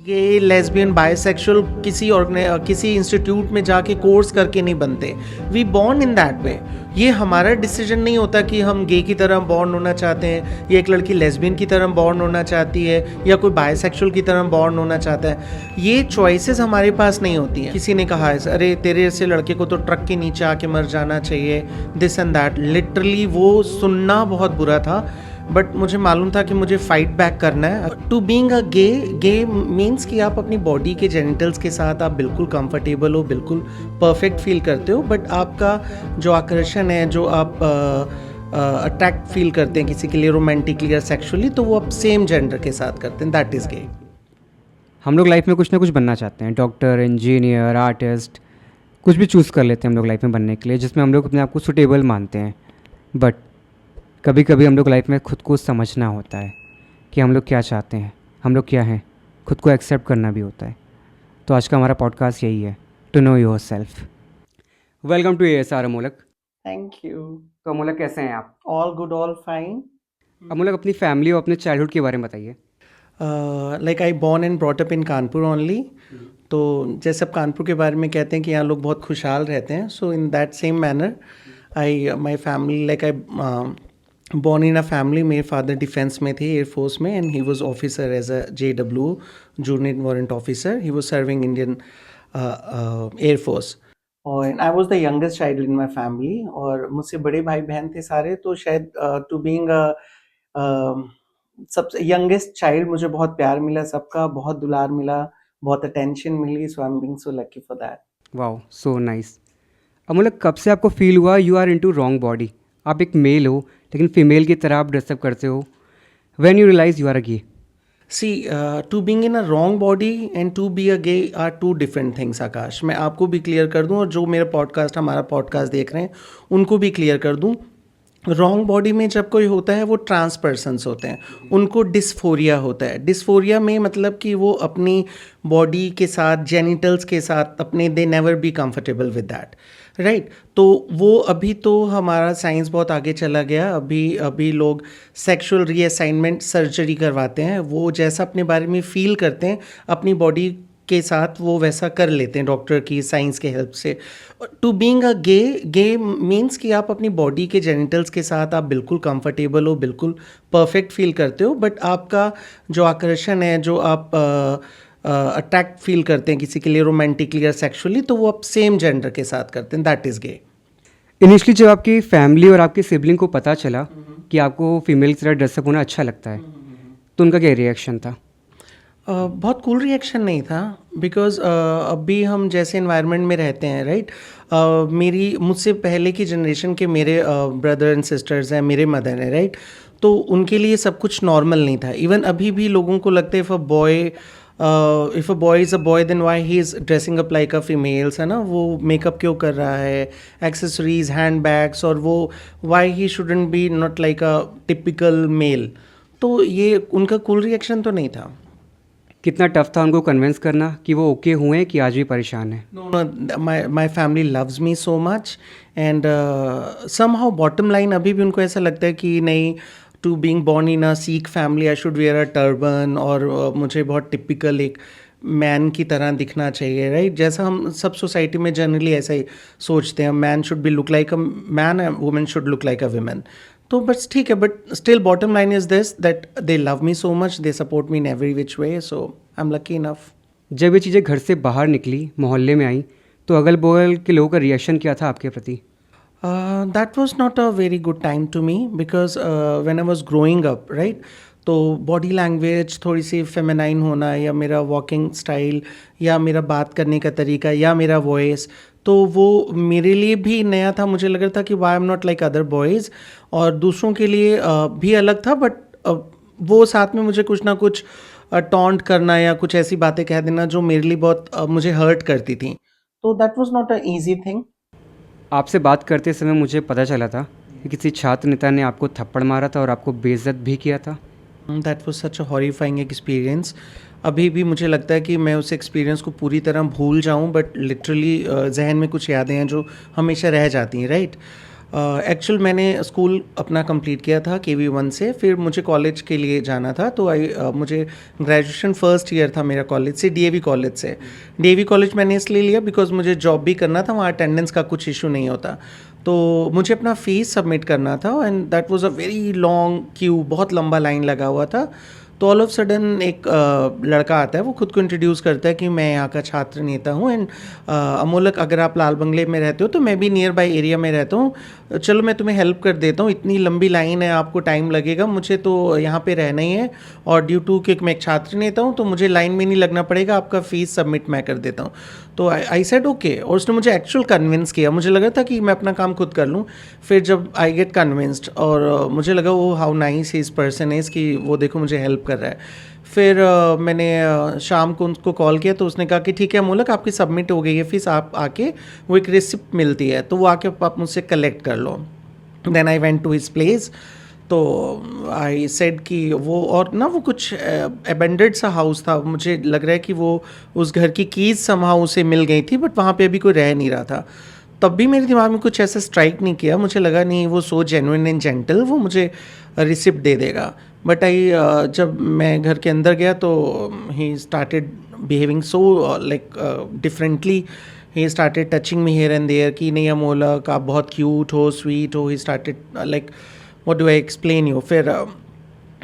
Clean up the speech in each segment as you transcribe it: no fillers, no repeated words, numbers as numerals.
गे lesbian bisexual किसी institute में जाके कोर्स करके नहीं बनते. We born in that way. ये हमारा डिसीजन नहीं होता कि हम गे की तरह बॉर्न होना चाहते हैं या एक लड़की लेस्बियन की तरह बॉर्न होना चाहती है या कोई बायसेक्सुअल की तरह बॉर्न होना चाहता है. ये चॉइसेस हमारे पास नहीं होती हैं. किसी ने कहा है अरे तेरे जैसे लड़के को तो ट्रक के नीचे आके मर जाना चाहिए, दिस एंड दैट. लिटरली वो सुनना बहुत बुरा था, बट मुझे मालूम था कि मुझे फाइट बैक करना है. To being a gay means कि आप अपनी बॉडी के जेनिटल्स के साथ आप बिल्कुल कंफर्टेबल हो, बिल्कुल परफेक्ट फील करते हो, बट आपका जो आकर्षण है, जो आप अट्रैक्ट फील करते हैं किसी के लिए रोमांटिकली या सेक्सुअली, तो वो आप सेम जेंडर के साथ करते हैं. दैट इज़ गे. हम लोग लाइफ में कुछ ना कुछ बनना चाहते हैं, डॉक्टर, इंजीनियर, आर्टिस्ट, कुछ भी चूज़ कर लेते हैं हम लोग लाइफ में बनने के लिए, जिसमें हम लोग अपने आप को सुटेबल मानते हैं. बट कभी कभी हम लोग लाइफ में खुद को समझना होता है कि हम लोग क्या चाहते हैं, हम लोग क्या हैं, खुद को एक्सेप्ट करना भी होता है. तो आज का हमारा पॉडकास्ट यही है, to know yourself. Welcome to ASR Amolak. Thank you. तो अमोलक कैसे हैं आप? All good, all fine. Amolak अपनी फैमिली और अपने चाइल्डहुड के बारे में बताइए. Like I born and brought up in Kanpur only. तो जैसे अब कानपुर के बारे में कहते हैं कि यहाँ लोग बहुत खुशहाल रहते हैं, so in that same manner I my family like I born in a family. मेरे फादर डिफेंस में थे, एयरफोर्स में, and he was officer as a JW, junior warrant officer. He was serving Indian air force. और I was the youngest child in my family. और मुझसे बड़े भाई बहन थे सारे, तो शायद टू बीइंग सबसे यंगेस्ट चाइल्ड मुझे बहुत प्यार मिला, सबका बहुत दुलार मिला, बहुत अटेंशन मिली. So I am being so lucky for that. Wow, so nice. Amolak, कब से आपको फील हुआ you are into wrong body? आप एक मेल हो लेकिन फीमेल की तरह आप ड्रेसअप करते हो. When you realise you are a gay? See, to being in a wrong body and to be a gay are two different things, आकाश. मैं आपको भी क्लियर कर दूं, और जो हमारा पॉडकास्ट देख रहे हैं उनको भी क्लियर कर दूं. रॉन्ग बॉडी में जब कोई होता है वो ट्रांस पर्सन्स होते हैं, उनको डिस्फोरिया होता है. डिस्फोरिया में मतलब कि वो अपनी बॉडी के साथ, जेनिटल्स के साथ अपने, they never be comfortable with that, right. तो वो अभी तो हमारा साइंस बहुत आगे चला गया. अभी लोग सेक्सुअल रीअसाइनमेंट सर्जरी करवाते हैं. वो जैसा अपने बारे में फील करते हैं अपनी बॉडी के साथ, वो वैसा कर लेते हैं डॉक्टर की साइंस के हेल्प से. To being a gay means कि आप अपनी बॉडी के जेनिटल्स के साथ आप बिल्कुल कंफर्टेबल हो, बिल्कुल परफेक्ट फील करते हो, बट आपका जो आकर्षण है, जो आप अट्रैक्ट फील करते हैं किसी के लिए रोमांटिकली या सेक्सुअली, तो वो आप सेम जेंडर के साथ करते हैं. That is gay. इनिशियली जब आपकी फैमिली और आपकी सिबलिंग को पता चला कि आपको फीमेल की तरह ड्रेसअप होना अच्छा लगता है, तो उनका क्या रिएक्शन था? बहुत कूल रिएक्शन नहीं था, बिकॉज अभी हम जैसे इन्वायरमेंट में रहते हैं, राइट. मुझसे पहले की जनरेशन के मेरे ब्रदर एंड सिस्टर्स हैं, मेरे मदर हैं, राइट. तो उनके लिए सब कुछ नॉर्मल नहीं था. इवन अभी भी लोगों को लगता है if a boy is a boy then why he is dressing up like a females, है ना. वो मेकअप क्यों कर रहा है, एक्सेसरीज, हैंड बैग्स, और वो why he shouldn't be not like a typical male. तो ये उनका कूल रिएक्शन तो नहीं था. कितना टफ था उनको कन्विंस करना कि वो ओके हुए कि आज भी परेशान है? No, my family loves me so much, and somehow bottom line अभी भी उनको ऐसा लगता है कि नहीं, to being born in a Sikh family I should wear a turban, और मुझे बहुत टिपिकल एक मैन की तरह दिखना चाहिए, राइट. जैसा हम सब सोसाइटी में जनरली ऐसा ही सोचते हैं, man should be look like a man and women should look like a women. तो बस ठीक है, but still bottom line is this, that they love me so much, they support me in every which way, so I am lucky enough. जब ये चीज़ें घर से बाहर निकली, मोहल्ले में आई, तो अगल बगल के लोगों का रिएक्शन क्या था आपके प्रति? That was not a very good time to me, because when I was growing up, right, तो बॉडी लैंग्वेज थोड़ी सी फेमिनाइन होना, या मेरा वॉकिंग स्टाइल, या मेरा बात करने का तरीका, या मेरा वॉइस, तो वो मेरे लिए भी नया था. मुझे लग रहा था कि why am not like other boys, और दूसरों के लिए भी अलग था, बट वो साथ में मुझे कुछ ना कुछ टॉन्ट करना या कुछ ऐसी बातें कह देना जो मेरे लिए बहुत मुझे हर्ट करती थी. तो that was not a easy thing. आपसे बात करते समय मुझे पता चला था कि किसी छात्र नेता ने आपको थप्पड़ मारा था और आपको बेइज्जत भी किया था. That was such a horrifying experience. अभी भी मुझे लगता है कि मैं उस एक्सपीरियंस को पूरी तरह भूल जाऊं, बट लिटरली जहन में कुछ यादें हैं जो हमेशा रह जाती हैं, राइट. एक्चुअल मैंने स्कूल अपना कंप्लीट किया था KV1 से, फिर मुझे कॉलेज के लिए जाना था, तो मुझे ग्रेजुएशन फर्स्ट ईयर था मेरा कॉलेज से, DAV कॉलेज से। DAV कॉलेज मैंने इसलिए लिया बिकॉज मुझे जॉब भी करना था, वहाँ अटेंडेंस का कुछ इशू नहीं होता। तो मुझे अपना फ़ीस सबमिट करना था and that was a very long Q, बहुत लंबा लाइन लगा हुआ था। तो ऑल ऑफ सडन एक लड़का आता है, वो खुद को इंट्रोड्यूस करता है कि मैं यहाँ का छात्र नेता हूँ एंड अमोलक, अगर आप लाल बंगले में रहते हो तो मैं भी नियर बाई एरिया में रहता हूँ, चलो मैं तुम्हें हेल्प कर देता हूँ, इतनी लंबी लाइन है, आपको टाइम लगेगा, मुझे तो यहाँ पे रहना ही है, और ड्यू टू कि मैं एक छात्र नेता हूँ तो मुझे लाइन में नहीं लगना पड़ेगा, आपका फ़ीस सबमिट मैं कर देता हूँ। तो आई सेड ओके, और उसने मुझे एक्चुअल कन्विंस किया, मुझे लगा था कि मैं अपना काम खुद कर लूँ। फिर जब आई गेट कन्विंस्ड और मुझे लगा वो how nice his person is कि वो देखो मुझे हेल्प कर रहा है। फिर मैंने शाम को उनको कॉल किया तो उसने कहा कि ठीक है अमोलक, आपकी सबमिट हो गई है फ़ीस, आप आके वो एक रिसिप्ट मिलती है तो वो आके आप मुझसे कलेक्ट कर लो। Then I went to his place, तो आई सेड कि वो, और ना वो कुछ अबेंडेड सा हाउस था, मुझे लग रहा है कि वो उस घर की कीज़ समहाउ उसे मिल गई थी, बट वहाँ पे अभी कोई रह नहीं रहा था। तब भी मेरे दिमाग में कुछ ऐसा स्ट्राइक नहीं किया, मुझे लगा नहीं वो सो जेन्युइन एंड जेंटल, वो मुझे रिसिप्ट दे देगा। बट जब मैं घर के अंदर गया तो he started behaving so like differently. He started touching me here and there कि नहीं अमोलक आप बहुत क्यूट हो, स्वीट हो। He started like what do I explain you. फिर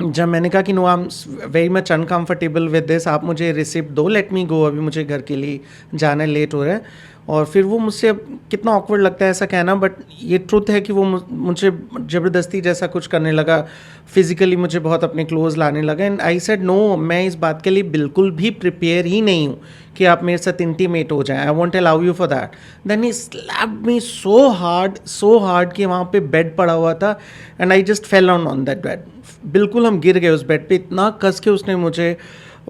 जब मैंने कहा कि no I am very much uncomfortable with this, आप मुझे रिसिप्ट दो, लेट मी गो, अभी मुझे घर के लिए जाना है, लेट हो रहा है। और फिर वो मुझसे, कितना ऑकवर्ड लगता है ऐसा कहना, बट ये ट्रुथ है कि वो मुझे ज़बरदस्ती जैसा कुछ करने लगा, फिज़िकली मुझे बहुत अपने क्लोज लाने लगा। एंड आई सेड नो, मैं इस बात के लिए बिल्कुल भी प्रिपेयर ही नहीं हूँ कि आप मेरे साथ इंटीमेट हो जाएं, I won't allow you for that. Then he slapped me so hard कि वहाँ पे बेड पड़ा हुआ था and I just fell on that bed. बिल्कुल हम गिर गए उस बेड पे, इतना कस के उसने मुझे,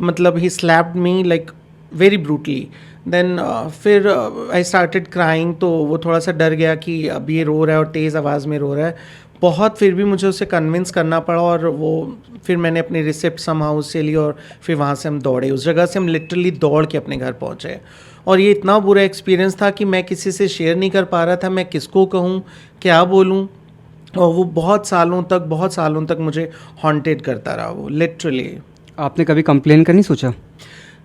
मतलब he slapped me like very brutally. Then फिर आई स्टार्टेड क्राइंग, तो वो थोड़ा सा डर गया कि अब ये रो रहा है और तेज़ आवाज़ में रो रहा है बहुत, फिर भी मुझे उसे कन्विंस करना पड़ा, और वो फिर मैंने अपनी रिसिप्ट समहाउ से ली और फिर वहाँ से हम दौड़े, उस जगह से हम लिटरली दौड़ के अपने घर पहुँचे। और ये इतना बुरा एक्सपीरियंस था कि मैं किसी से शेयर नहीं कर पा रहा था, मैं किसको कहूँ, क्या बोलूँ, और वो बहुत सालों तक मुझे हॉन्टेड करता रहा वो, लिटरली। आपने कभी कंप्लेन करनी सोचा?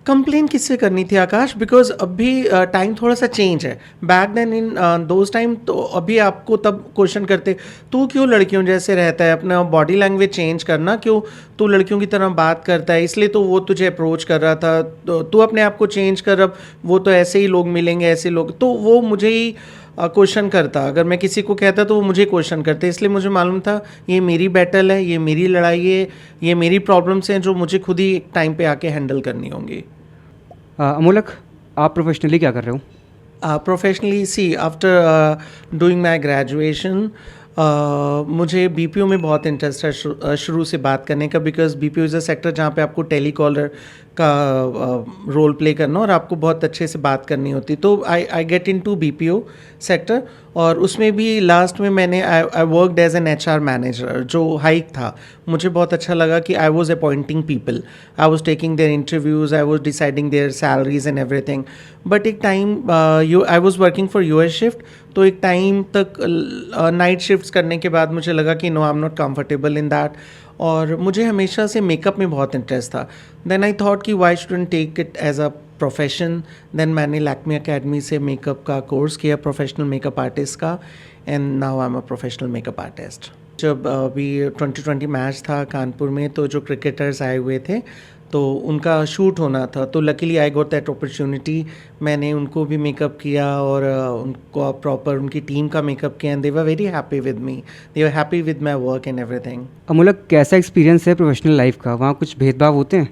कंप्लेन किससे करनी थी आकाश, बिकॉज अभी टाइम थोड़ा सा चेंज है। Back then in those time, तो अभी आपको तब क्वेश्चन करते तू क्यों लड़कियों जैसे रहता है, अपना बॉडी लैंग्वेज चेंज करना, क्यों तू लड़कियों की तरह बात करता है, इसलिए तो वो तुझे अप्रोच कर रहा था, तो तू अपने आप को चेंज कर, अब वो तो ऐसे ही लोग मिलेंगे, ऐसे लोग, तो वो मुझे ही क्वेश्चन करता। अगर मैं किसी को कहता तो वो मुझे क्वेश्चन करते, इसलिए मुझे मालूम था ये मेरी बैटल है, ये मेरी लड़ाई है, ये मेरी प्रॉब्लम्स हैं जो मुझे खुद ही एक टाइम पे आके हैंडल करनी होंगी। अमोलक, आप प्रोफेशनली क्या कर रहे हो? Professionally see, after doing my graduation, मुझे BPO में बहुत इंटरेस्ट है शुरू से बात करने का, because BPO is a sector जहाँ पे आपको टेलीकॉलर का रोल प्ले करना और आपको बहुत अच्छे से बात करनी होती, तो I get in to BPO सेक्टर। और उसमें भी लास्ट में मैंने I worked as an HR manager, जो हाइक था, मुझे बहुत अच्छा लगा कि I was appointing people, I was taking their interviews, I was deciding their salaries and everything. But एक time I was working for US shift, तो एक टाइम तक नाइट शिफ्ट्स करने के बाद मुझे लगा कि no I am not comfortable in that, और मुझे हमेशा से मेकअप में बहुत इंटरेस्ट था। देन आई थॉट कि why shouldn't take it as a profession. Then मैंने लैक्मे एकेडमी से मेकअप का कोर्स किया, प्रोफेशनल मेकअप आर्टिस्ट का, and now I am a professional makeup artist. जब अभी 2020 मैच था कानपुर में, तो जो क्रिकेटर्स आए हुए थे तो उनका शूट होना था, तो luckily I got that opportunity. मैंने उनको भी मेकअप किया और उनको प्रॉपर उनकी टीम का मेकअप किया, and they were very happy with me, they were happy with my work and everything. Amolak, कैसा एक्सपीरियंस है प्रोफेशनल लाइफ का? वहाँ कुछ भेदभाव होते हैं?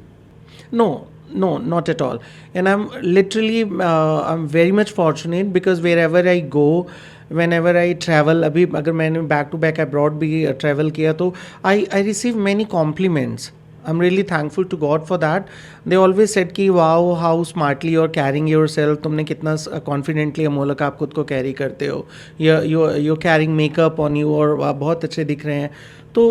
No, not at all. And I'm literally, I'm very much fortunate because wherever I go, whenever I travel, अभी अगर मैंने back to back abroad भी travel किया, तो I receive many compliments. I'm really thankful to God for that. They always said कि wow, how smartly you're carrying yourself. तुमने कितना confidently अमोलक आप खुद को carry करते हो. You're carrying makeup on you और आप बहुत अच्छे दिख रहे हैं. तो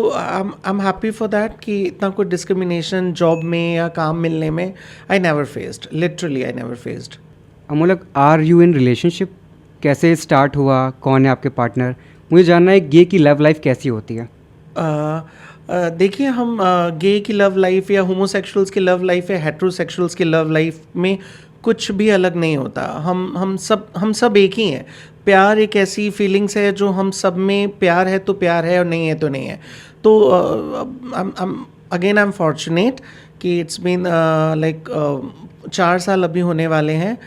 I'm happy for that कि इतना कोई discrimination जॉब में या काम मिलने में I never faced. Literally I never faced. Amolak, are you in relationship? कैसे स्टार्ट हुआ? कौन है आपके पार्टनर? मुझे जानना है गे की लव लाइफ कैसी होती है। देखिए, हम गे की लव लाइफ या होमोसेक्सुअल्स की लव लाइफ या हेट्रोसेक्सुअल्स की लव लाइफ में कुछ भी अलग नहीं होता। हम सब एक ही हैं। प्यार एक ऐसी फीलिंग्स है जो हम सब में, प्यार है तो प्यार है और नहीं है तो नहीं है। तो अगेन आई एम फॉर्चुनेट कि इट्स बीन लाइक 4 साल अभी होने वाले हैं,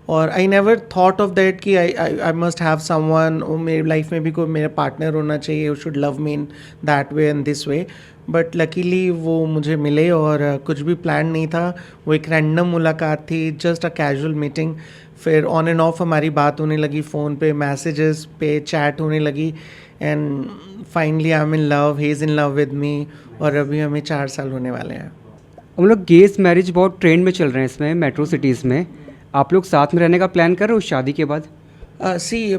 और I never thought of that कि आई मस्ट हैव समवन, मेरी लाइफ में भी कोई मेरा पार्टनर होना चाहिए, who should love me in that way and this way. But luckily वो मुझे मिले, और कुछ भी प्लान नहीं था, वो एक रैंडम मुलाकात थी, जस्ट अ कैजुअल मीटिंग। फिर ऑन एंड ऑफ हमारी बात होने लगी, फ़ोन पे, मैसेजेस पे, चैट होने लगी, and finally I am in love, he is in love with me, और अभी हमें 4 साल होने वाले हैं। हम लोग गेस मैरिज बहुत ट्रेंड में चल रहे हैं इसमें, मेट्रो सिटीज़ में। आप लोग साथ में रहने का प्लान कर रहे हो शादी के बाद?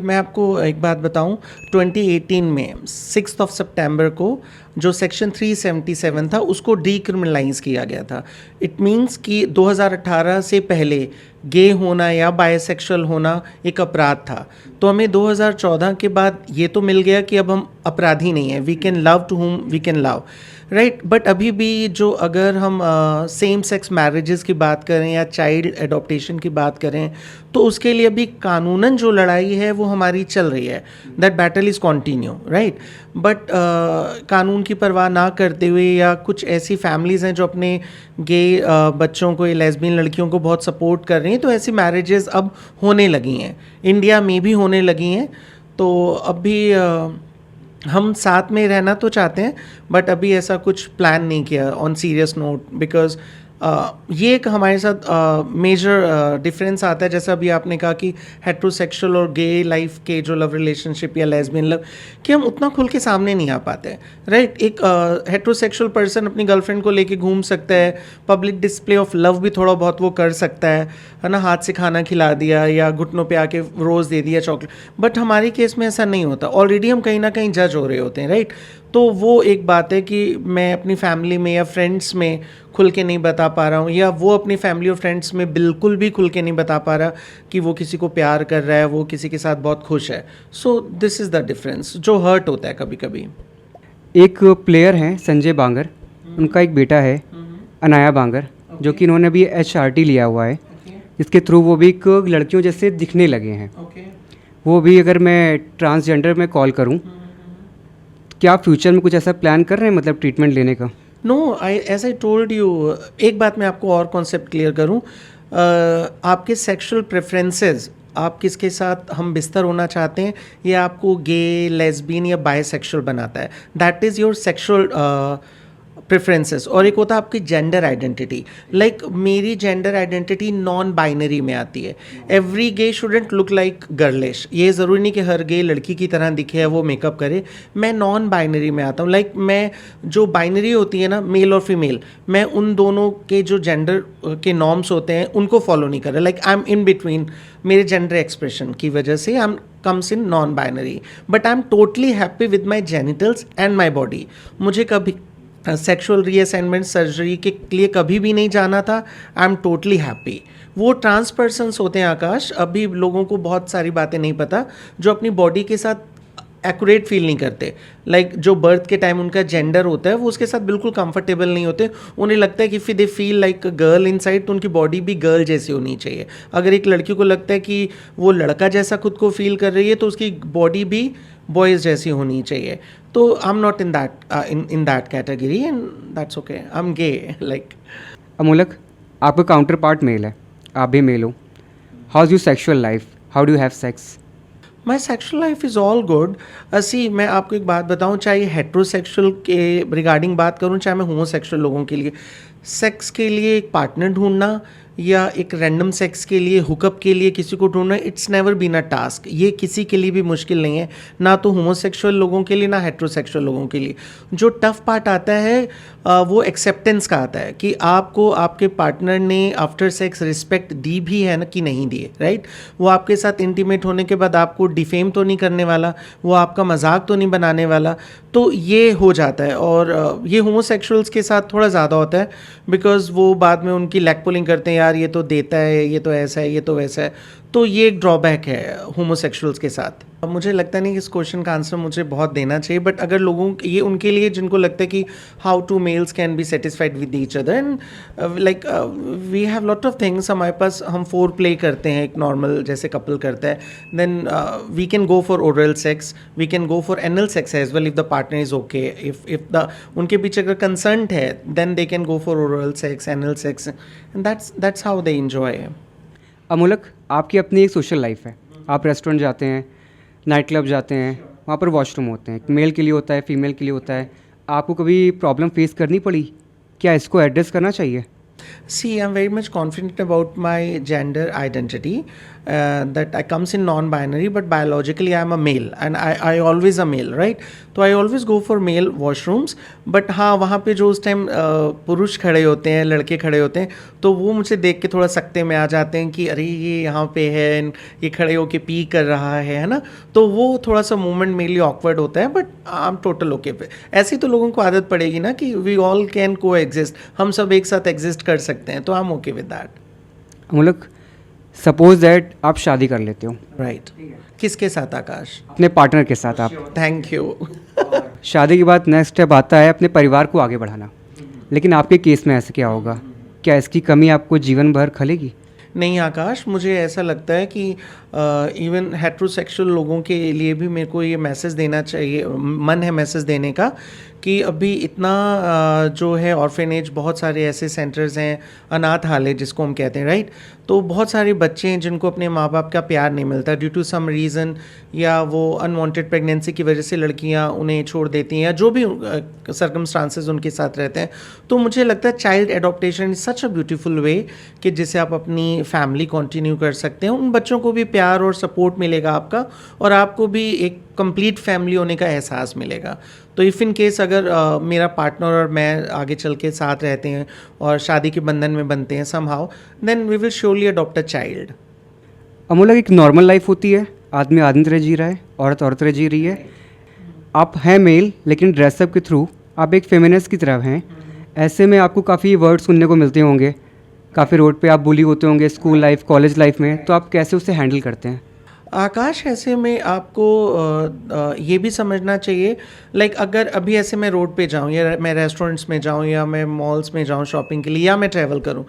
मैं आपको एक बात बताऊं, 2018 में 6 सितंबर को जो सेक्शन 377 था उसको डीक्रिमिनलाइज किया गया था। इट मीन्स कि 2018 से पहले गे होना या बायसेक्सुअल होना एक अपराध था। तो हमें 2014 के बाद ये तो मिल गया कि अब हम अपराधी नहीं हैं, we can love to whom we can love, right. But अभी भी जो, अगर हम सेम सेक्स मैरिजेस की बात करें या चाइल्ड एडॉप्टेशन की बात करें, तो उसके लिए अभी कानूनन जो लड़ाई है वो हमारी चल रही है। That battle is continue, right. But कानून की परवाह ना करते हुए, या कुछ ऐसी फैमिलीज़ हैं जो अपने गे बच्चों को या लेस्बियन लड़कियों को बहुत सपोर्ट कर रही हैं, तो ऐसी मैरिजेस अब होने लगी हैं, इंडिया में भी होने लगी हैं। तो अभी हम साथ में रहना तो चाहते हैं, बट अभी ऐसा कुछ प्लान नहीं किया ऑन सीरियस नोट, बिकॉज ये एक हमारे साथ मेजर डिफरेंस आता है। जैसा अभी आपने कहा कि हेट्रोसेक्सुअल और गे लाइफ के जो लव रिलेशनशिप या लेस्बियन लव, कि हम उतना खुल के सामने नहीं आ पाते, राइट। एक हेट्रोसेक्सुअल पर्सन अपनी गर्लफ्रेंड को लेके घूम सकता है, पब्लिक डिस्प्ले ऑफ लव भी थोड़ा बहुत वो कर सकता है ना, हाथ से खाना खिला दिया या घुटनों पे आके रोज़ दे दिया चॉकलेट। बट हमारे केस में ऐसा नहीं होता, ऑलरेडी हम कहीं ना कहीं जज हो रहे होते हैं, राइट। तो वो एक बात है कि मैं अपनी फैमिली में या फ्रेंड्स में खुल के नहीं बता पा रहा हूँ, या वो अपनी फैमिली और फ्रेंड्स में बिल्कुल भी खुल के नहीं बता पा रहा कि वो किसी को प्यार कर रहा है, वो किसी के साथ बहुत खुश है। So this is the difference जो हर्ट होता है कभी कभी। एक प्लेयर हैं संजय बांगर, उनका एक बेटा है अनाया बांगर, जो कि इन्होंने अभी HRT लिया हुआ है, इसके थ्रू वो भी एक लड़कियों जैसे दिखने लगे हैं। वो भी, अगर मैं ट्रांसजेंडर में कॉल करूं, क्या फ्यूचर में कुछ ऐसा प्लान कर रहे हैं, मतलब ट्रीटमेंट लेने का? No, as I told you, एक बात मैं आपको और कॉन्सेप्ट क्लियर करूं, आपके सेक्सुअल प्रेफरेंसेस, आप किसके साथ हम बिस्तर होना चाहते हैं, ये आपको गे, लेस्बियन या बायसेक्सुअल बनाता है। That is your sexual preferences. और एक होता है आपकी जेंडर आइडेंटिटी। लाइक मेरी जेंडर आइडेंटिटी नॉन बाइनरी में आती है। एवरी गे शुडंट लुक लाइक गर्लिश, ये ज़रूरी नहीं कि हर गे लड़की की तरह दिखे या वो मेकअप करे। मैं नॉन बाइनरी में आता हूँ। लाइक मैं, जो बाइनरी होती है ना, मेल और फीमेल, मैं उन दोनों के जो जेंडर के नॉर्म्स होते हैं उनको फॉलो नहीं कर रहा। Like I M in between, मेरे जेंडर एक्सप्रेशन की वजह से I am comes in non binary, but I am totally happy with my genitals and my body. मुझे कभी सेक्सुअल रीअसाइनमेंट सर्जरी के लिए कभी भी नहीं जाना था। I am totally happy. वो ट्रांस पर्सन्स होते हैं आकाश, अभी लोगों को बहुत सारी बातें नहीं पता, जो अपनी बॉडी के साथ एक्यूरेट फील नहीं करते। लाइक जो बर्थ के टाइम उनका जेंडर होता है वो उसके साथ बिल्कुल कंफर्टेबल नहीं होते। उन्हें लगता है कि फिर they feel like girl inside, तो उनकी बॉडी भी गर्ल जैसी होनी चाहिए। अगर एक लड़की को लगता है कि वो लड़का जैसा खुद को फील कर रही है, तो उसकी बॉडी भी बॉयज़ जैसी होनी चाहिए। तो I am not in that category, and that's okay. I am gay. Like Amolak, आपका काउंटर पार्ट मेल है, आप भी मेल हो। How is your sexual life? How do you have sex? My sexual life is all good. मैं आपको एक बात बताऊँ, चाहे हेट्रोसेक्सुअल के रिगार्डिंग बात करूँ, चाहे मैं होमोसेक्सुअल लोगों के लिए, सेक्स के लिए एक पार्टनर ढूंढना या एक रैंडम सेक्स के लिए, हुकअप के लिए किसी को ढूंढना, it's never been a task. ये किसी के लिए भी मुश्किल नहीं है, ना तो होमोसेक्सुअल लोगों के लिए ना हेट्रोसेक्सुअल लोगों के लिए। जो टफ पार्ट आता है वो एक्सेप्टेंस का आता है कि आपको आपके पार्टनर ने आफ्टर सेक्स रिस्पेक्ट दी भी है ना कि नहीं दी है, राइट। वो आपके साथ इंटीमेट होने के बाद आपको डिफेम तो नहीं करने वाला, वो आपका मजाक तो नहीं बनाने वाला। तो ये हो जाता है, और ये होमोसेक्सुअल्स के साथ थोड़ा ज़्यादा होता है, बिकॉज वो बाद में उनकी लैग पुलिंग करते हैं, यार ये तो देता है, ये तो ऐसा है, ये तो वैसा है। तो ये एक ड्रॉबैक है होमोसेक्सुअल्स के साथ। मुझे लगता नहीं कि इस क्वेश्चन का आंसर मुझे बहुत देना चाहिए, बट अगर लोगों ये उनके लिए जिनको लगता है कि how two males can be satisfied with each other and like we have lot of things. हमारे पास हम फोर प्ले करते हैं एक नॉर्मल जैसे कपल करता है, then we can go for oral sex, we can go for anal sex as well if the partner is okay, if the उनके बीच अगर कंसर्ट है then they can go for oral sex, anal sex, and that's how they enjoy. Amolak, आपकी अपनी एक social life है, आप restaurant जाते हैं, नाइट क्लब जाते हैं, वहाँ पर वॉशरूम होते हैं, मेल के लिए होता है, फीमेल के लिए होता है। आपको कभी प्रॉब्लम फेस करनी पड़ी? क्या इसको एड्रेस करना चाहिए? See, I'm very much confident about my gender identity, that I comes in non-binary, but biologically I'm a male and I always a male, right? तो I always go for male washrooms, but हाँ वहाँ पे जो उस time पुरुष खड़े होते हैं, लड़के खड़े होते हैं, तो वो मुझे देख के थोड़ा सकते में आ जाते हैं कि अरे ये यहाँ पे है, ये खड़े होके पी कर रहा है ना, तो वो थोड़ा सा मोमेंट मेरे लिए ऑकवर्ड होता है, but I am total okay पे। ऐसे तो लोगों को आदत पड़ेगी ना कि वी ऑल कैन को एग्जिस्ट, हम सब एक साथ एग्जिस्ट कर सकते हैं, तो I M okay with that. Amolak, suppose that आप शादी कर लेते हो, राइट। किसके साथ आकाश? अपने पार्टनर के साथ। आप थैंक यू। शादी के बाद नेक्स्ट स्टेप आता है अपने परिवार को आगे बढ़ाना, लेकिन आपके केस में ऐसे क्या होगा? क्या इसकी कमी आपको जीवन भर खलेगी? नहीं आकाश, मुझे ऐसा लगता है कि इवन हेट्रोसेक्सुअल लोगों के लिए भी मेरे को ये मैसेज देना चाहिए, मन है मैसेज देने का, कि अभी इतना जो है ऑर्फेनेज, बहुत सारे ऐसे सेंटर्स हैं, अनाथालय जिसको हम कहते हैं, राइट? तो बहुत सारे बच्चे हैं जिनको अपने माँ बाप का प्यार नहीं मिलता ड्यू टू सम रीज़न, या वो अनवांटेड प्रेगनेंसी की वजह से लड़कियाँ उन्हें छोड़ देती हैं, या जो भी सर्कमस्टांसेस उनके साथ रहते हैं। तो मुझे लगता है child adaptation is such a beautiful way कि जिससे आप अपनी फैमिली कंटिन्यू कर सकते हैं, उन बच्चों को भी प्यार और सपोर्ट मिलेगा आपका, और आपको भी एक कंप्लीट फैमिली होने का एहसास मिलेगा। तो इफ़ इन केस अगर मेरा पार्टनर और मैं आगे चल के साथ रहते हैं और शादी के बंधन में बनते हैं somehow, then we will surely adopt a child. Amolak, एक नॉर्मल लाइफ होती है, आदमी आदमी तरह जी रहा है, औरत औरत तरह जी रही है। आप हैं मेल, लेकिन ड्रेसअप के थ्रू आप एक फेमिनिस्ट की तरफ हैं। ऐसे में आपको काफ़ी वर्ड सुनने को मिलते होंगे, काफ़ी रोड पे आप बुली होते होंगे, स्कूल लाइफ, कॉलेज लाइफ में, तो आप कैसे उसे हैंडल करते हैं? आकाश, ऐसे में आपको ये भी समझना चाहिए, लाइक अगर अभी ऐसे मैं रोड पे जाऊँ, या मैं रेस्टोरेंट्स में जाऊँ, या मैं मॉल्स में जाऊँ शॉपिंग के लिए, या मैं ट्रैवल करूँ,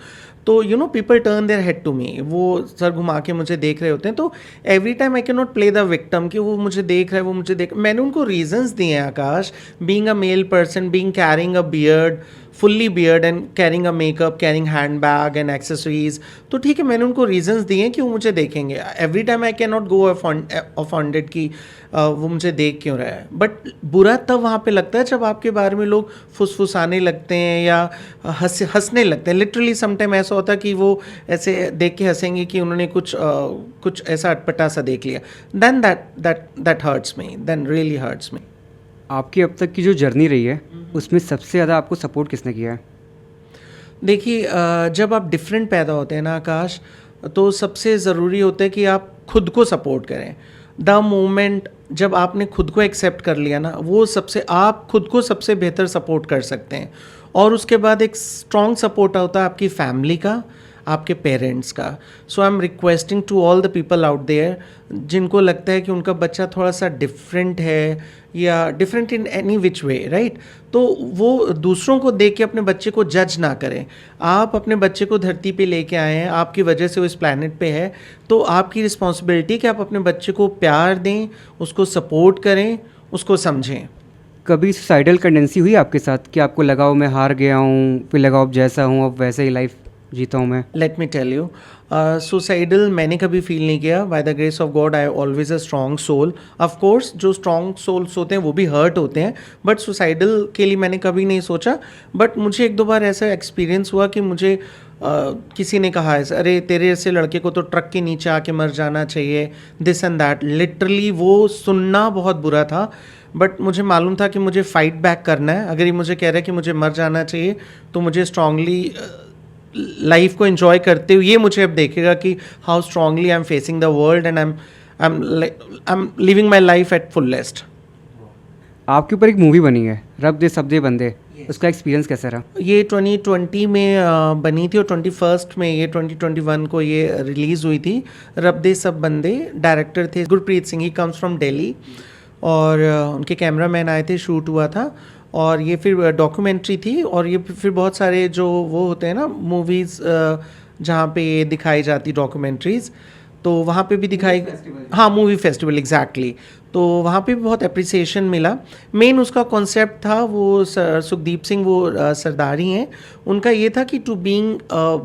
तो you know people turn their head to me, वो सर घुमा के मुझे देख रहे होते हैं। तो every time I can not play the victim कि वो मुझे देख रहा है, वो मुझे देख, मैंने उनको रीजंस दिए हैं Akash, being a male person, being carrying a beard, fully beard and carrying a makeup, carrying hand bag and accessories, तो ठीक है, मैंने उनको रीजंस दिए हैं कि वो मुझे देखेंगे। Every time I can not go offended कि वो मुझे देख क्यों रहा है, बट बुरा तब वहाँ पे लगता है जब आपके बारे में लोग फुसफुसाने लगते हैं या हंसने लगते हैं। लिटरली समटाइम ऐसा होता है कि वो ऐसे देख के हंसेंगे कि उन्होंने कुछ ऐसा अटपटा सा देख लिया, then that hurts me, then really hurts me. आपकी अब तक की जो जर्नी रही है, उसमें सबसे ज़्यादा आपको सपोर्ट किसने किया है? देखिए, जब आप डिफरेंट पैदा होते हैं ना आकाश, तो सबसे ज़रूरी होता है कि आप खुद को सपोर्ट करें। द मोमेंट जब आपने खुद को एक्सेप्ट कर लिया ना, वो आप खुद को सबसे बेहतर सपोर्ट कर सकते हैं। और उसके बाद एक स्ट्रॉन्ग सपोर्ट होता है आपकी फैमिली का, आपके पेरेंट्स का। So I am requesting to all the people out there जिनको लगता है कि उनका बच्चा थोड़ा सा डिफरेंट है, या different in any which way, right, तो वो दूसरों को देख के अपने बच्चे को जज ना करें। आप अपने बच्चे को धरती पे लेके आए हैं, आपकी वजह से वो इस प्लैनेट पे है, तो आपकी रिस्पॉन्सिबिलिटी कि आप अपने बच्चे को प्यार दें, उसको सपोर्ट करें, उसको समझें। कभी सुसाइडल टेंडेंसी हुई आपके साथ कि आपको लगा हो मैं हार गया हूँ, फिर लगा अब जैसा हूँ अब वैसे ही लाइफ जीता हूँ मैं? Let me tell you, suicidal मैंने कभी फील नहीं किया। By the grace of God I always a strong soul. Of course जो स्ट्रॉन्ग सोल्स होते हैं वो भी हर्ट होते हैं, बट सुसाइडल के लिए मैंने कभी नहीं सोचा। बट मुझे एक दो बार ऐसा एक्सपीरियंस हुआ कि मुझे किसी ने कहा है, अरे तेरे जैसे लड़के को तो ट्रक के नीचे आके मर जाना चाहिए, दिस एंड दैट। लिटरली वो सुनना बहुत बुरा था, बट मुझे मालूम था कि मुझे फाइट बैक करना है। अगर ये मुझे कह रहा है कि मुझे मर जाना चाहिए, तो मुझे स्ट्रांगली लाइफ को एंजॉय करते हुए ये मुझे अब देखेगा कि how strongly I am facing the world and I am living my life at fullest. आपके ऊपर एक मूवी बनी है, रब दे सब दे बंदे, उसका एक्सपीरियंस कैसा रहा? ये 2020 में बनी थी और 21 में ये 2021 को ये रिलीज़ हुई थी। रब दे सब बंदे, डायरेक्टर थे Gurpreet Singh, he comes from Delhi, और उनके कैमरामैन आए थे, शूट हुआ था। और ये फिर डॉक्यूमेंट्री थी, और ये फिर बहुत सारे जो वो होते हैं ना मूवीज़ जहाँ पे ये दिखाई जाती डॉक्यूमेंट्रीज़, तो वहाँ पे भी दिखाई, हाँ मूवी फेस्टिवल एग्जैक्टली, तो वहाँ पे भी बहुत अप्रिसिएशन मिला। मेन उसका कॉन्सेप्ट था, वो सुखदीप सिंह वो सरदारी हैं, उनका ये था कि to being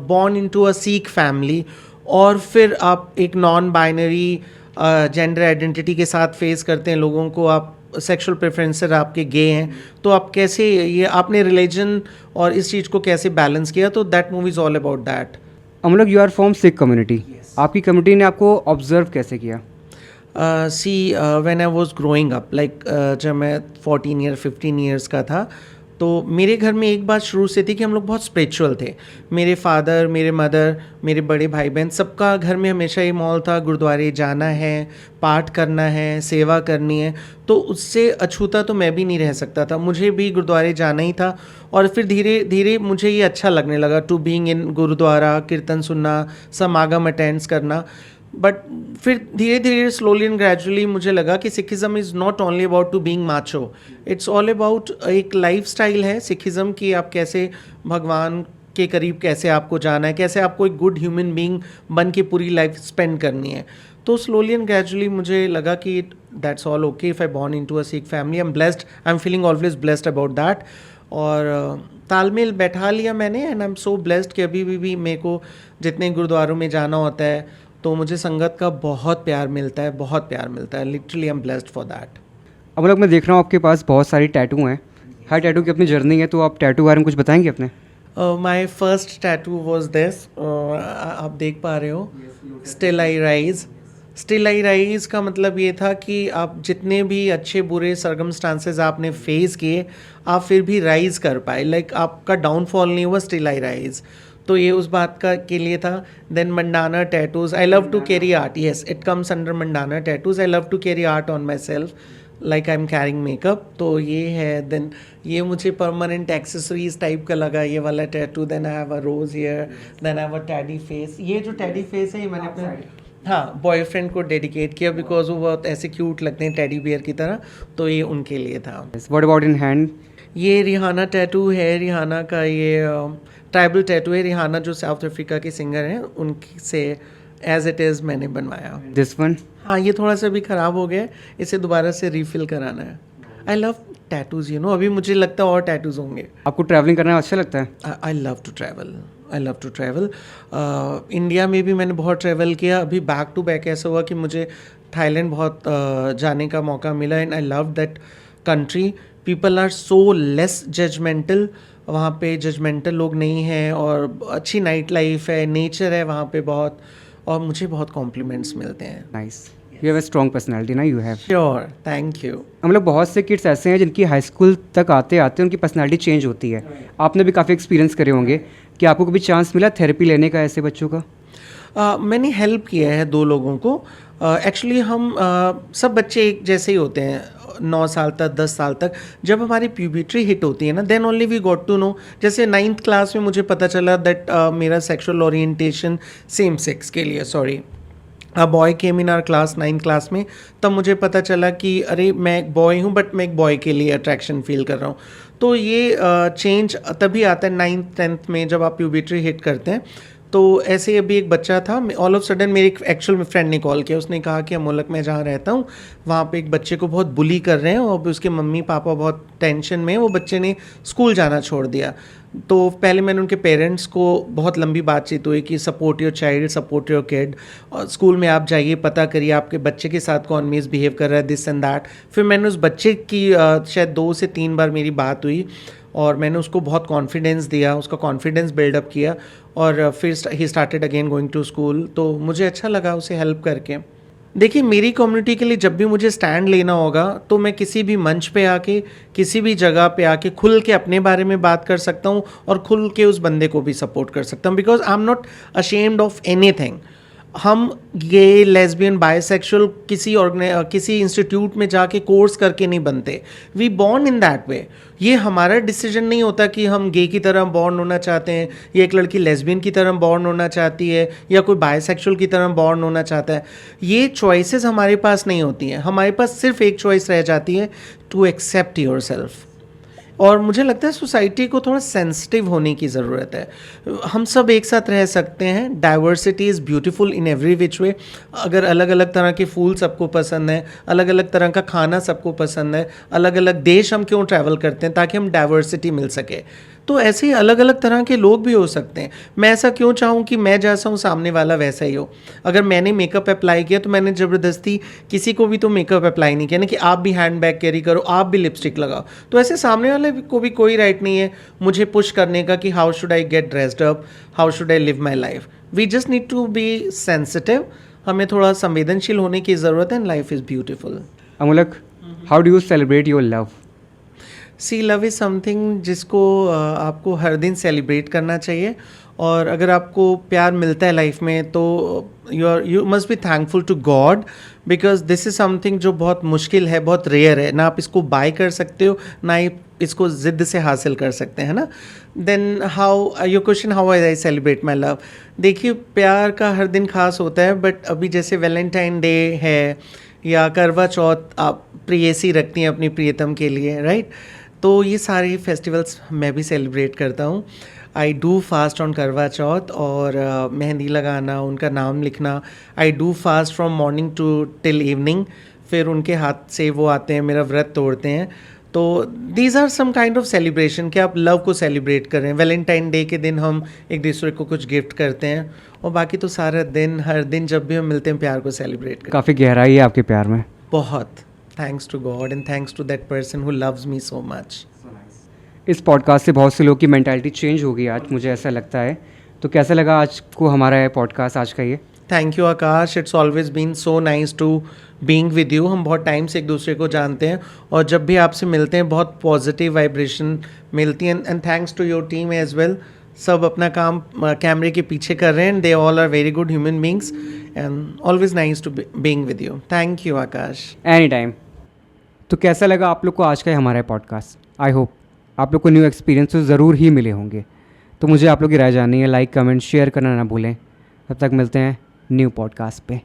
born into a Sikh family, और फिर आप एक नॉन बाइनरी जेंडर आइडेंटिटी के साथ फेस करते हैं लोगों को, आप सेक्सुअल प्रेफरेंसेस आपके गे हैं, तो आप कैसे ये आपने रिलीजन और इस चीज़ को कैसे बैलेंस किया, तो that movie is all about that. Amolak, you are from Sikh community, आपकी कम्युनिटी ने आपको ऑब्जर्व कैसे किया? When I was growing up, like जब मैं 14 ईयर 15 ईयर्स का था, तो मेरे घर में एक बात शुरू से थी कि हम लोग बहुत स्पिरिचुअल थे। मेरे फादर, मेरे मदर, मेरे बड़े भाई बहन, सबका घर में हमेशा ये माहौल था, गुरुद्वारे जाना है, पाठ करना है, सेवा करनी है, तो उससे अछूता तो मैं भी नहीं रह सकता था, मुझे भी गुरुद्वारे जाना ही था। और फिर धीरे धीरे मुझे ये अच्छा लगने लगा, टू बीइंग इन गुरुद्वारा, कीर्तन सुनना, समागम अटेंड्स करना। बट फिर धीरे धीरे स्लोली एंड ग्रेजुअली मुझे लगा कि Sikhism is not only about to being macho, it's all about एक लाइफ स्टाइल है सिखिज़म की, आप कैसे भगवान के करीब कैसे आपको जाना है, कैसे आपको एक गुड ह्यूमन बीइंग बन के पूरी लाइफ स्पेंड करनी है। तो स्लोली एंड ग्रेजुअली मुझे लगा कि that's all okay if I born into a Sikh family, I am blessed, I am feeling always blessed about that. और तालमेल बैठा लिया मैंने, and I am so blessed कि अभी भी मेरे को जितने गुरुद्वारों में जाना होता है तो मुझे संगत का बहुत प्यार मिलता है, बहुत प्यार मिलता है, literally I am blessed for that. Amolak, मैं देख रहा हूँ आपके पास बहुत सारी टैटू हैं, हर टैटू की अपनी जर्नी है, तो आप टैटू के बारे में कुछ बताएंगे अपने? My first tattoo was this, आप देख पा रहे हो, still I rise. Still I rise का मतलब ये था कि आप जितने भी अच्छे बुरे सर्कमस्टांसेस आपने फेस किए, आप फिर भी राइज कर पाए, लाइक आपका डाउनफॉल नहीं हुआ, स्टिल आई राइज। तो ये उस बात का के लिए था। Then Mandana tattoos, I love to carry art, yes it comes under Mandana tattoos, I love to carry art on myself, like I am carrying makeup, तो ये है। देन ये मुझे परमानेंट एक्सेसरीज टाइप का लगा, ये वाला tattoo. Then I have a rose here, then I have a teddy face. ये जो टेडी फेस है ये मैंने अपने हाँ बॉयफ्रेंड को डेडिकेट किया, बिकॉज वो बहुत ऐसे क्यूट लगते हैं टेडी बियर की तरह, तो ये उनके लिए था। What about in hand? ये रिहाना टैटू है, रिहाना का ये ट्राइबल टैटू है। रिहाना जो साउथ अफ्रीका के सिंगर हैं, उनसे एज इट इज़ मैंने बनवाया। This one? हाँ, ये थोड़ा सा भी ख़राब हो गया है, इसे दोबारा से रीफिल कराना है। I love tattoos, you know, अभी मुझे लगता है और टैटूज़ होंगे। आपको ट्रैवलिंग करना अच्छा लगता है? I love to travel, I love to travel. India में भी मैंने बहुत ट्रैवल किया, अभी बैक टू बैक ऐसा हुआ कि मुझे थाईलैंड बहुत जाने का मौका मिला, and I love that country. People are so less judgemental, वहाँ पे जजमेंटल लोग नहीं हैं, और अच्छी नाइट लाइफ है, नेचर है वहाँ पे बहुत, और मुझे बहुत कॉम्प्लीमेंट्स मिलते हैं। Nice, you have a strong personality ना, you have. Sure, thank you. हम लोग बहुत से किड्स ऐसे हैं जिनकी हाई स्कूल तक आते आते उनकी पर्सनैलिटी चेंज होती है। आपने भी काफ़ी एक्सपीरियंस करे होंगे, कि आपको कभी चांस मिला थेरेपी लेने का ऐसे बच्चों का? मैंने हेल्प किया है 2 लोगों को। एक्चुअली हम सब बच्चे एक जैसे ही होते हैं, 9 साल तक, 10 साल तक। जब हमारी प्यूबर्टी हिट होती है ना, then only we got to know. जैसे 9th क्लास में मुझे पता चला दैट मेरा सेक्सुअल ओरिएंटेशन सेम सेक्स के लिए, sorry, a boy came in our class 9th class में, तब मुझे पता चला कि अरे मैं एक बॉय हूँ, बट मैं एक बॉय के लिए अट्रैक्शन फील कर रहा हूँ। तो ये चेंज तभी आता है 9th 10th में, जब आप प्यूबर्टी हिट करते हैं। तो ऐसे ही अभी एक बच्चा था, ऑल ऑफ सडन मेरे एक एक्चुअल फ्रेंड ने कॉल किया, उसने कहा कि अमोलक मैं जहाँ रहता हूँ वहाँ पे एक बच्चे को बहुत बुली कर रहे हैं, और उसके मम्मी पापा बहुत टेंशन में, वो बच्चे ने स्कूल जाना छोड़ दिया। तो पहले मैंने उनके पेरेंट्स को बहुत लंबी बातचीत हुई कि support your child, support your kid, और स्कूल में आप जाइए, पता करिए आपके बच्चे के साथ कौन मिसबिहेव कर रहा है, दिस एंड दैट। फिर मैंने उस बच्चे की शायद 2 से 3 बार मेरी बात हुई, और मैंने उसको बहुत कॉन्फिडेंस दिया, उसका कॉन्फिडेंस बिल्डअप किया, और फिर he started again going to school. तो मुझे अच्छा लगा उसे हेल्प करके। देखिए, मेरी कम्युनिटी के लिए जब भी मुझे स्टैंड लेना होगा, तो मैं किसी भी मंच पे आके, किसी भी जगह पे आके खुल के अपने बारे में बात कर सकता हूँ, और खुल के उस बंदे को भी सपोर्ट कर सकता हूँ, because I am not ashamed of anything. हम गे लेस्बियन बायसेक्सुअल किसी इंस्टीट्यूट में जाके कोर्स करके नहीं बनते. We born in that way. ये हमारा डिसीजन नहीं होता कि हम गे की तरह बॉर्न होना चाहते हैं, या एक लड़की लेस्बियन की तरह बॉर्न होना चाहती है, या कोई बायसेक्सुअल की तरह बॉर्न होना चाहता है. ये चॉइसेस हमारे पास नहीं होती हैं. हमारे पास सिर्फ एक चॉइस रह जाती है, टू एक्सेप्ट योर सेल्फ. और मुझे लगता है सोसाइटी को थोड़ा सेंसिटिव होने की ज़रूरत है. हम सब एक साथ रह सकते हैं. Diversity is beautiful in every which way. अगर अलग अलग तरह के फूल सबको पसंद है, अलग अलग तरह का खाना सबको पसंद है, अलग अलग देश हम क्यों ट्रैवल करते हैं, ताकि हम डाइवर्सिटी मिल सके. तो ऐसे ही अलग अलग तरह के लोग भी हो सकते हैं. मैं ऐसा क्यों चाहूँ कि मैं जैसा हूँ सामने वाला वैसा ही हो. अगर मैंने मेकअप अप्लाई किया तो मैंने ज़बरदस्ती किसी को भी तो मेकअप अप्लाई नहीं किया ना, कि आप भी हैंड बैग कैरी करो, आप भी लिपस्टिक लगाओ. तो ऐसे सामने वाले को भी कोई राइट नहीं है मुझे पुश करने का कि how should I get dressed up, how should I live my life. We just need to be sensitive. हमें थोड़ा संवेदनशील होने की ज़रूरत है. And life is beautiful. Amolak, how do you celebrate your love? See love is something जिसको आपको हर दिन सेलिब्रेट करना चाहिए. और अगर आपको प्यार मिलता है लाइफ में तो you must be thankful to God, because this is something जो बहुत मुश्किल है, बहुत रेयर है. ना आप इसको बाय कर सकते हो, ना ही इसको ज़िद्द से हासिल कर सकते हैं ना. Then how your question, how I celebrate my love. देखिए, प्यार का हर दिन खास होता है. बट अभी जैसे वैलेंटाइन डे है या करवा चौथ आप प्रेयसी रखती हैं अपनी प्रियतम के लिए, राइट. तो ये सारे फेस्टिवल्स मैं भी सेलिब्रेट करता हूँ. आई डू फास्ट ऑन करवा चौथ, और मेहंदी लगाना, उनका नाम लिखना. I do fast from morning to till evening. फिर उनके हाथ से वो आते हैं, मेरा व्रत तोड़ते हैं. तो these are some kind of celebration कि आप लव को सेलिब्रेट करें. वैलेंटाइन डे के दिन हम एक दूसरे को कुछ गिफ्ट करते हैं, और बाकी तो सारा दिन, हर दिन जब भी हम मिलते हैं, प्यार को सेलिब्रेट करते हैं. काफ़ी गहराई है आपके प्यार में. बहुत. Thanks to God and thanks to that person who loves me so much. इस पॉडकास्ट से बहुत से लोग की मेंटालिटी चेंज हो गई आज, मुझे ऐसा लगता है. तो कैसा लगा आज को हमारा ये पॉडकास्ट आज का ये? Thank you Akash. It's always been so nice to being with you. हम बहुत टाइम से एक दूसरे को जानते हैं, और जब भी आपसे मिलते हैं बहुत पॉजिटिव वाइब्रेशन मिलती है. And thanks to your team as well. सब अपना काम कैमरे के पीछे कर रहे हैं. They all are very good human beings, and always nice to being with you. Thank you Akash. Any time. तो कैसा लगा आप लोग को आज का हमारा पॉडकास्ट? आई होप आप लोग को न्यू एक्सपीरियंसेस ज़रूर ही मिले होंगे. तो मुझे आप लोग की राय जाननी है. लाइक, कमेंट, शेयर करना ना भूलें. तब तक मिलते हैं न्यू पॉडकास्ट पे.